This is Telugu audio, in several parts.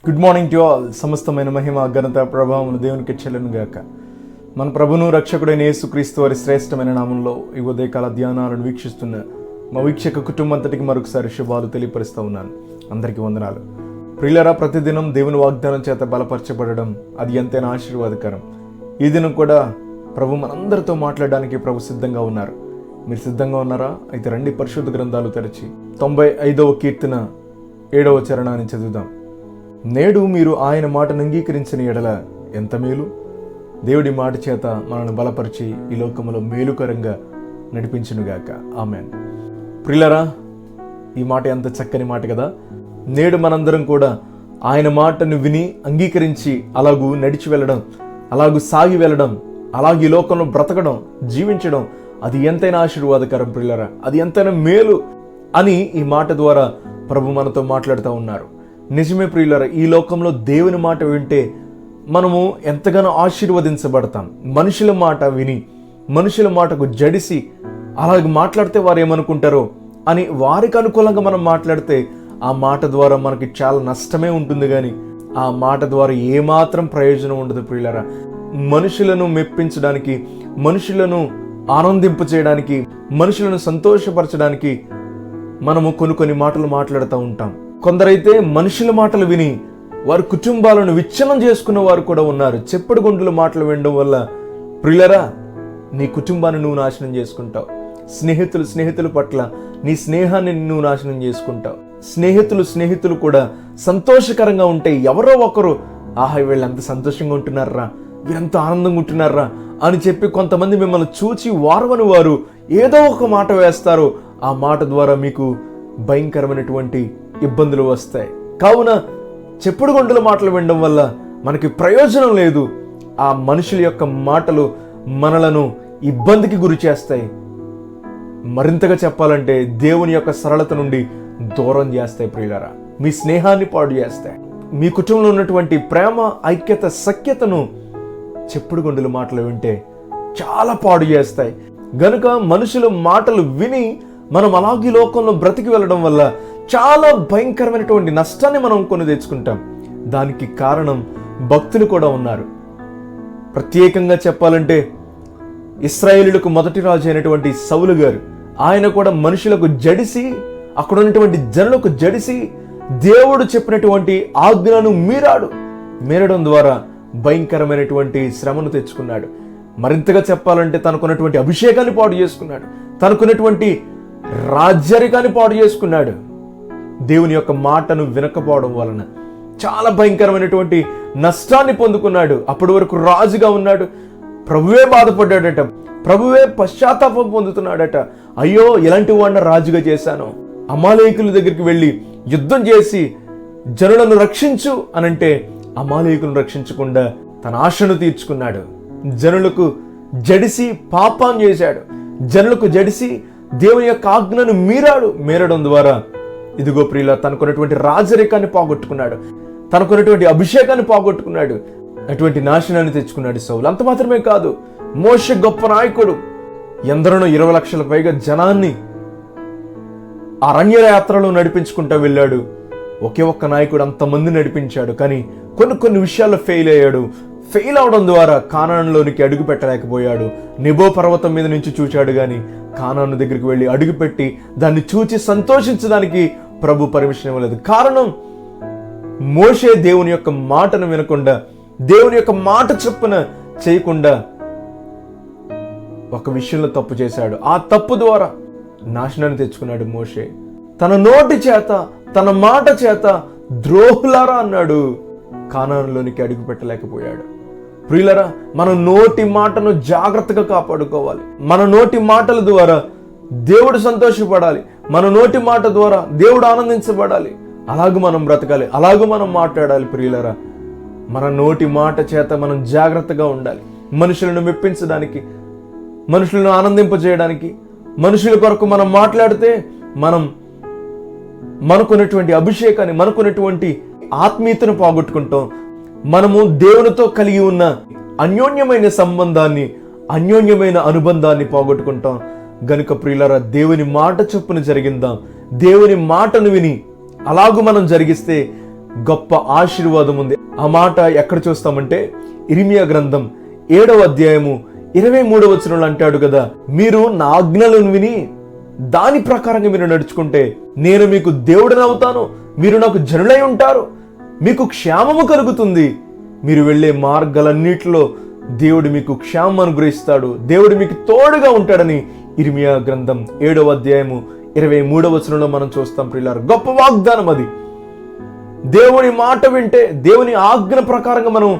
Good morning to all. సమస్తమైన మహిమ ఘనత ప్రభావములు దేవునికి చెల్లును గాక. మన ప్రభును రక్షకుడైన యేసుక్రీస్తు వారి శ్రేష్టమైన నామంలో ఈ ఉదయకాల ధ్యానాలను వీక్షిస్తున్న మా వీక్షక కుటుంబం అంతటికి మరొకసారి శుభాలు తెలియపరుస్తూ ఉన్నాను. అందరికీ వందనాలు. ప్రియులారా, ప్రతిదినం దేవుని వాగ్దానం చేత బలపరచబడడం అది ఎంతైనా ఆశీర్వాదకరం. ఈ దినం కూడా ప్రభు మనందరితో మాట్లాడడానికి ప్రభు సిద్ధంగా ఉన్నారు. మీరు సిద్ధంగా ఉన్నారా? అయితే రండి, పరిశుద్ధ గ్రంథాలు తెరచి 95వ కీర్తన 7వ చరణాన్ని చదువుదాం. నేడు మీరు ఆయన మాటను అంగీకరించిన ఎడల ఎంత మేలు. దేవుడి మాట చేత మనల్ని బలపరిచి ఈ లోకములో మేలుకరంగా నడిపించునుగాక. ఆమెన్. ప్రియులారా, ఈ మాట ఎంత చక్కని మాట కదా. నేడు మనందరం కూడా ఆయన మాటను విని అంగీకరించి అలాగూ నడిచి వెళ్ళడం, అలాగూ సాగి వెళ్ళడం, అలాగే ఈ లోకంలో బ్రతకడం, జీవించడం అది ఎంతైనా ఆశీర్వాదకరం ప్రియులారా, అది ఎంతైనా మేలు అని ఈ మాట ద్వారా ప్రభు మనతో మాట్లాడుతూ ఉన్నారు. నిజమే ప్రియులారా, ఈ లోకంలో దేవుని మాట వింటే మనము ఎంతగానో ఆశీర్వదించబడతాం. మనుషుల మాట విని మనుషుల మాటకు జడిసి అలాగే మాట్లాడితే వారు ఏమనుకుంటారో అని వారికి అనుకూలంగా మనం మాట్లాడితే ఆ మాట ద్వారా మనకి చాలా నష్టమే ఉంటుంది, కానీ ఆ మాట ద్వారా ఏమాత్రం ప్రయోజనం ఉండదు ప్రియులారా. మనుషులను మెప్పించడానికి, మనుషులను ఆనందింప చేయడానికి, మనుషులను సంతోషపరచడానికి మనము కొన్ని మాటలు మాట్లాడుతూ ఉంటాం. కొందరైతే మనుషుల మాటలు విని వారి కుటుంబాలను విచ్ఛిన్నం చేసుకున్న వారు కూడా ఉన్నారు. చెప్పుడు గుండుల మాటలు వినడం వల్ల ప్రియులరా, నీ కుటుంబాన్ని నువ్వు నాశనం చేసుకుంటావు. స్నేహితుల పట్ల నీ స్నేహాన్ని నువ్వు నాశనం చేసుకుంటావు. స్నేహితులు కూడా సంతోషకరంగా ఉంటే ఎవరో ఒకరు ఆహా వీళ్ళు ఎంత సంతోషంగా ఉంటున్నారా, వీరంత ఆనందంగా ఉంటున్నారా అని చెప్పి కొంతమంది మిమ్మల్ని చూచి వారవని వారు ఏదో ఒక మాట వేస్తారు. ఆ మాట ద్వారా మీకు భయంకరమైనటువంటి ఇబ్బందులు వస్తాయి. కావున చెప్పుడు గొంతుల మాటలు వినడం వల్ల మనకి ప్రయోజనం లేదు. ఆ మనుషుల యొక్క మాటలు మనలను ఇబ్బందికి గురి చేస్తాయి. మరింతగా చెప్పాలంటే దేవుని యొక్క సరళత నుండి దూరం చేస్తాయి ప్రియులారా. మీ స్నేహాన్ని పాడు చేస్తాయి. మీ కుటుంబంలో ఉన్నటువంటి ప్రేమ, ఐక్యత, సఖ్యతను చెప్పుడు గొంతుల మాటలు వింటే చాలా పాడు చేస్తాయి. గనుక మనుషుల మాటలు విని మనం అలాగే లోకంలో బ్రతికి వెళ్ళడం వల్ల చాలా భయంకరమైనటువంటి నష్టాన్ని మనం కొని తెచ్చుకుంటాం. దానికి కారణం భక్తులు కూడా ఉన్నారు. ప్రత్యేకంగా చెప్పాలంటే ఇశ్రాయేలులకు మొదటి రాజు అయినటువంటి సౌలు గారు, ఆయన కూడా మనుషులకు జడిసి, అక్కడ ఉన్నటువంటి జనులకు జడిసి దేవుడు చెప్పినటువంటి ఆజ్ఞలను మీరడం ద్వారా భయంకరమైనటువంటి శ్రమను తెచ్చుకున్నాడు. మరింతగా చెప్పాలంటే తనకున్నటువంటి అభిషేకాన్ని పాడు చేసుకున్నాడు. తనకున్నటువంటి రాజ్యరికాన్ని పాడు చేసుకున్నాడు. దేవుని యొక్క మాటను వినకపోవడం వలన చాలా భయంకరమైనటువంటి నష్టాన్ని పొందుకున్నాడు. అప్పటి వరకు రాజుగా ఉన్నాడు. ప్రభువే బాధపడ్డాడట, ప్రభువే పశ్చాత్తాపం పొందుతున్నాడట. అయ్యో, ఇలాంటి వాడిని రాజుగా చేశాను. అమాలేకుల దగ్గరికి వెళ్ళి యుద్ధం చేసి జనులను రక్షించు అనంటే అమాలేకులను రక్షించకుండా తన ఆశను తీర్చుకున్నాడు. జనులకు జడిసి పాపం చేశాడు. జనులకు జడిసి దేవుని యొక్క ఆజ్ఞను మీరడం ద్వారా ఇదిగో ప్రియుల తనకున్నటువంటి రాజరికాన్ని పోగొట్టుకున్నాడు. తనకున్నటువంటి అభిషేకాన్ని పోగొట్టుకున్నాడు. అటువంటి నాశనాన్ని తెచ్చుకున్నాడు సౌలు. అంత మాత్రమే కాదు, మోషే గొప్ప నాయకుడు. ఎందరో 20 లక్షల పైగా జనాన్ని అరణ్య యాత్రలో నడిపించుకుంటూ వెళ్ళాడు. ఒకే ఒక్క నాయకుడు అంతమంది నడిపించాడు. కానీ కొన్ని విషయాల్లో ఫెయిల్ అయ్యాడు. ఫెయిల్ అవడం ద్వారా కానానులోనికి అడుగు పెట్టలేకపోయాడు. నెబో పర్వతం మీద నుంచి చూశాడు, కానీ కానాను దగ్గరికి వెళ్ళి అడుగుపెట్టి దాన్ని చూచి సంతోషించడానికి ప్రభు పర్మిషన్ ఇవ్వలేదు. కారణం మోషే దేవుని యొక్క మాటను వినకుండా, దేవుని యొక్క మాట చొప్పున చేయకుండా ఒక విషయంలో తప్పు చేశాడు. ఆ తప్పు ద్వారా నాశనాన్ని తెచ్చుకున్నాడు మోషే. తన నోటి చేత, తన మాట చేత ద్రోహులారా అన్నాడు. కానానులోనికి అడుగు పెట్టలేకపోయాడు. ప్రియులరా, మన నోటి మాటను జాగ్రత్తగా కాపాడుకోవాలి. మన నోటి మాటల ద్వారా దేవుడు సంతోషపడాలి. మన నోటి మాట ద్వారా దేవుడు ఆనందించబడాలి. అలాగూ మనం బ్రతకాలి, అలాగూ మనం మాట్లాడాలి. ప్రియులరా, మన నోటి మాట చేత మనం జాగ్రత్తగా ఉండాలి. మనుషులను మెప్పించడానికి, మనుషులను ఆనందింపజేయడానికి, మనుషుల కొరకు మనం మాట్లాడితే మనం మనకున్నటువంటి అభిషేకాన్ని, మనకున్నటువంటి ఆత్మీయతను పోగొట్టుకుంటాం. మనము దేవునితో కలిగి ఉన్న అన్యోన్యమైన సంబంధాన్ని, అన్యోన్యమైన అనుబంధాన్ని పోగొట్టుకుంటాం. గనుక ప్రియులారా, దేవుని మాట చొప్పున జరిగిందాం. దేవుని మాటను విని అలాగూ మనం జరిగిస్తే గొప్ప ఆశీర్వాదం ఉంది. ఆ మాట ఎక్కడ చూస్తామంటే ఇర్మియా గ్రంథం 7వ అధ్యాయము 23వ వచనంలో అంటాడు కదా, మీరు నా ఆజ్ఞలను విని దాని ప్రకారంగా మీరు నడుచుకుంటే నేను మీకు దేవుడనవుతాను, మీరు నాకు జనులై ఉంటారు, మీకు క్షేమము కలుగుతుంది, మీరు వెళ్ళే మార్గాలన్నిటిలో దేవుడు మీకు క్షేమం అనుగ్రహిస్తాడు, దేవుడు మీకు తోడుగా ఉంటాడని ఇర్మియా గ్రంథం 7వ అధ్యాయము 23వ వచనంలో మనం చూస్తాం. ప్రియులారా, గొప్ప వాగ్దానం అది. దేవుని మాట వింటే, దేవుని ఆజ్ఞ ప్రకారంగా మనం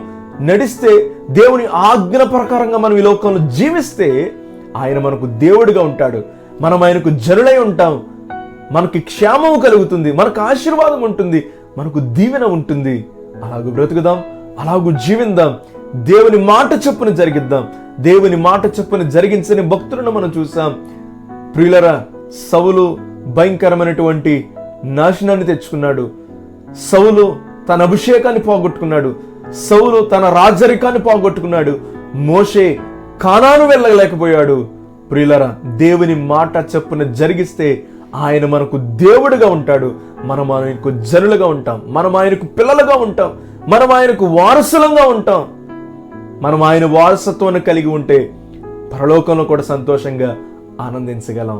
నడిస్తే, దేవుని ఆజ్ఞ ప్రకారంగా మనం ఈ లోకంలో జీవిస్తే ఆయన మనకు దేవుడిగా ఉంటాడు, మనం ఆయనకు జనులై ఉంటాం, మనకి క్షేమము కలుగుతుంది, మనకు ఆశీర్వాదం ఉంటుంది, మనకు దీవెన ఉంటుంది. అలాగూ బ్రతుకుదాం, అలాగూ జీవిద్దాం, దేవుని మాట చొప్పున జరిగిద్దాం. దేవుని మాట చొప్పున జరిగించని భక్తులను మనం చూసాం. ప్రియులరా, సౌలు భయంకరమైనటువంటి నాశనాన్ని తెచ్చుకున్నాడు, సౌలు తన అభిషేకాన్ని పోగొట్టుకున్నాడు, సౌలు తన రాజరికాన్ని పోగొట్టుకున్నాడు, మోషే కానాను వెళ్ళలేకపోయాడు. ప్రియులరా, దేవుని మాట చొప్పున జరిగిస్తే ఆయన మనకు దేవుడిగా ఉంటాడు, మనం ఆయనకు జనులుగా ఉంటాం, మనం ఆయనకు పిల్లలుగా ఉంటాం, మనం ఆయనకు వారసులంగా ఉంటాం. మనం ఆయన వారసత్వాన్ని కలిగి ఉంటే పరలోకంలో కూడా సంతోషంగా ఆనందించగలం.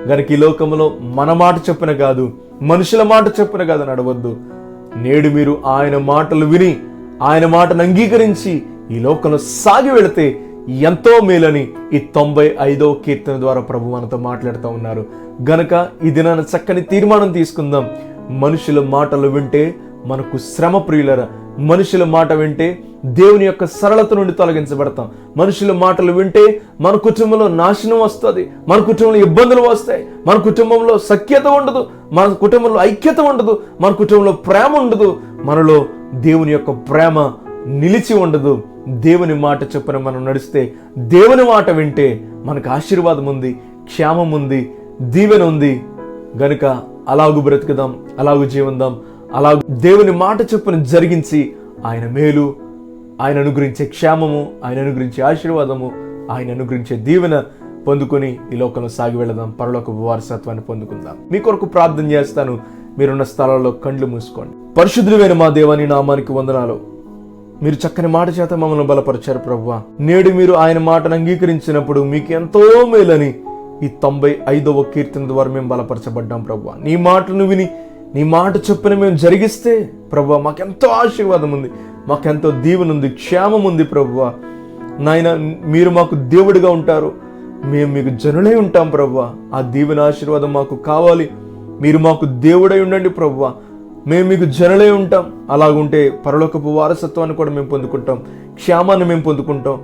గనుక ఈ లోకంలో మన మాట చొప్పున కాదు, మనుషుల మాట చొప్పున కాదు నడవద్దు. నేడు మీరు ఆయన మాటలు విని ఆయన మాటను అంగీకరించి ఈ లోకంలో సాగి వెళితే ఎంతో మేలని ఈ 95వ కీర్తన ద్వారా ప్రభు మనతో మాట్లాడుతూ ఉన్నారు. గనక ఈ దినాన చక్కని తీర్మానం తీసుకుందాం. మనుషుల మాటలు వింటే మనకు శ్రమ. ప్రియులరా, మనుషుల మాట వింటే దేవుని యొక్క సరళత నుండి తొలగించబడతాం. మనుషుల మాటలు వింటే మన కుటుంబంలో నాశనం వస్తుంది, మన కుటుంబంలో ఇబ్బందులు వస్తాయి, మన కుటుంబంలో సఖ్యత ఉండదు, మన కుటుంబంలో ఐక్యత ఉండదు, మన కుటుంబంలో ప్రేమ ఉండదు, మనలో దేవుని యొక్క ప్రేమ నిలిచి ఉండదు. దేవుని మాట చొప్పున మనం నడిస్తే, దేవుని మాట వింటే మనకు ఆశీర్వాదం ఉంది, క్షేమం ఉంది, దీవెన ఉంది. గనుక అలాగూ బ్రతుకుదాం, అలాగూ జీవిద్దాం, అలాగూ దేవుని మాట చొప్పున జరిగించి ఆయన మేలు, ఆయన అనుగ్రహించే క్షేమము, ఆయన అనుగ్రహించే ఆశీర్వాదము, ఆయన అనుగ్రహించే దీవెన పొందుకొని ఈ లోకంలో సాగి వెళదాం, పరలోకపు వారసత్వాన్ని పొందుకుందాం. మీ కొరకు ప్రార్థన చేస్తాను. మీరున్న స్థలాల్లో కండ్లు మూసుకోండి. పరిశుద్ధుడైన మా దేవాని నామానికి వందనాలు. మీరు చక్కని మాట చేత మమ్మల్ని బలపరిచారు ప్రభువా. నేడు మీరు ఆయన మాటను అంగీకరించినప్పుడు మీకు ఎంతో మేలని ఈ 95వ కీర్తన ద్వారా మేము బలపరచబడ్డాం ప్రభువా. నీ మాటను విని నీ మాట చొప్పున మేము జరిగిస్తే ప్రభువా మాకెంతో ఆశీర్వాదం ఉంది, మాకెంతో దీవెన ఉంది, క్షేమం ఉంది ప్రభువా. నాయన, మీరు మాకు దేవుడిగా ఉంటారు, మేము మీకు జనులై ఉంటాం ప్రభువా. ఆ దీవెన ఆశీర్వాదం మాకు కావాలి. మీరు మాకు దేవుడై ఉండండి ప్రభువా, మేము మీకు జనులై ఉంటాం. అలాగుంటే పరలోకపు వారసత్వాన్ని కూడా మేము పొందుకుంటాం, క్షేమాన్ని మేము పొందుకుంటాం,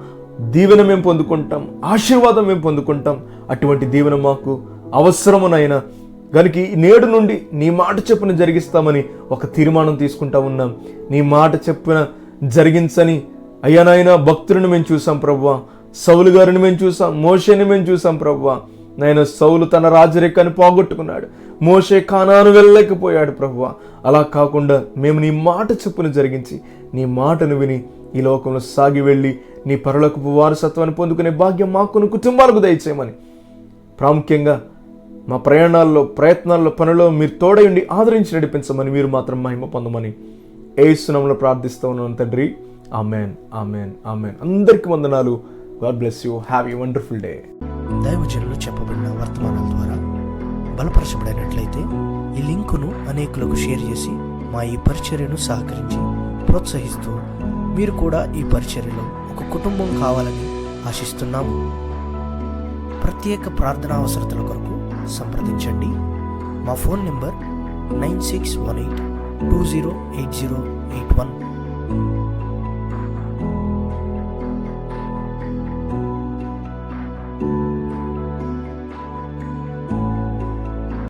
దీవెన మేము పొందుకుంటాం, ఆశీర్వాదం మేము పొందుకుంటాం. అటువంటి దీవెన మాకు అవసరమునైనా కనుక నేడు నుండి నీ మాట చొప్పున జరిగిస్తామని ఒక తీర్మానం తీసుకుంటా ఉన్నాం. నీ మాట చొప్పున జరిగించని అయ్యా నాయన భక్తులను మేము చూసాం ప్రభువా. సౌలు గారిని మేము చూసాం, మోషేని మేము చూసాం ప్రభువా. నాయన, సౌలు తన రాజరికాన్ని పోగొట్టుకున్నాడు, మోషే కానాను వెళ్ళలేకపోయాడు ప్రభువా. అలా కాకుండా మేము నీ మాట చొప్పున జరిగించి నీ మాటను విని ఈ లోకంలో సాగి వెళ్ళి నీ పరలోకపు వారసత్వాన్ని పొందుకునే భాగ్యం మాకును కుటుంబాలకు దయచేయమని, ప్రాముఖ్యంగా మా ప్రయాణాల్లో, ప్రయత్నాల్లో, పనుల్లో మీరు తోడై ఉండి ఆదరించి నడిపించమని, మీరు మాత్రం మహిమ పొందమని యేసు నామములో ప్రార్థిస్తూ ఉన్నాను తండ్రి. Amen, amen, amen. అందరికీ వందనాలు. God bless you. Have a wonderful day. దైవజనులు చెప్పబడిన వర్తమానం ద్వారా బలపరచబడినట్లయితే ఈ లింకును అనేకులకు షేర్ చేసి మా ఈ పరిచర్యను సహకరించి ప్రోత్సహిస్తూ మీరు కూడా ఈ పరిచర్యలో ఒక కుటుంబం కావాలని ఆశిస్తున్నాము. ప్రత్యేక ప్రార్థనా అవసరతల కొరకు సంప్రదించండి. మా ఫోన్ నెంబర్ 9618208081.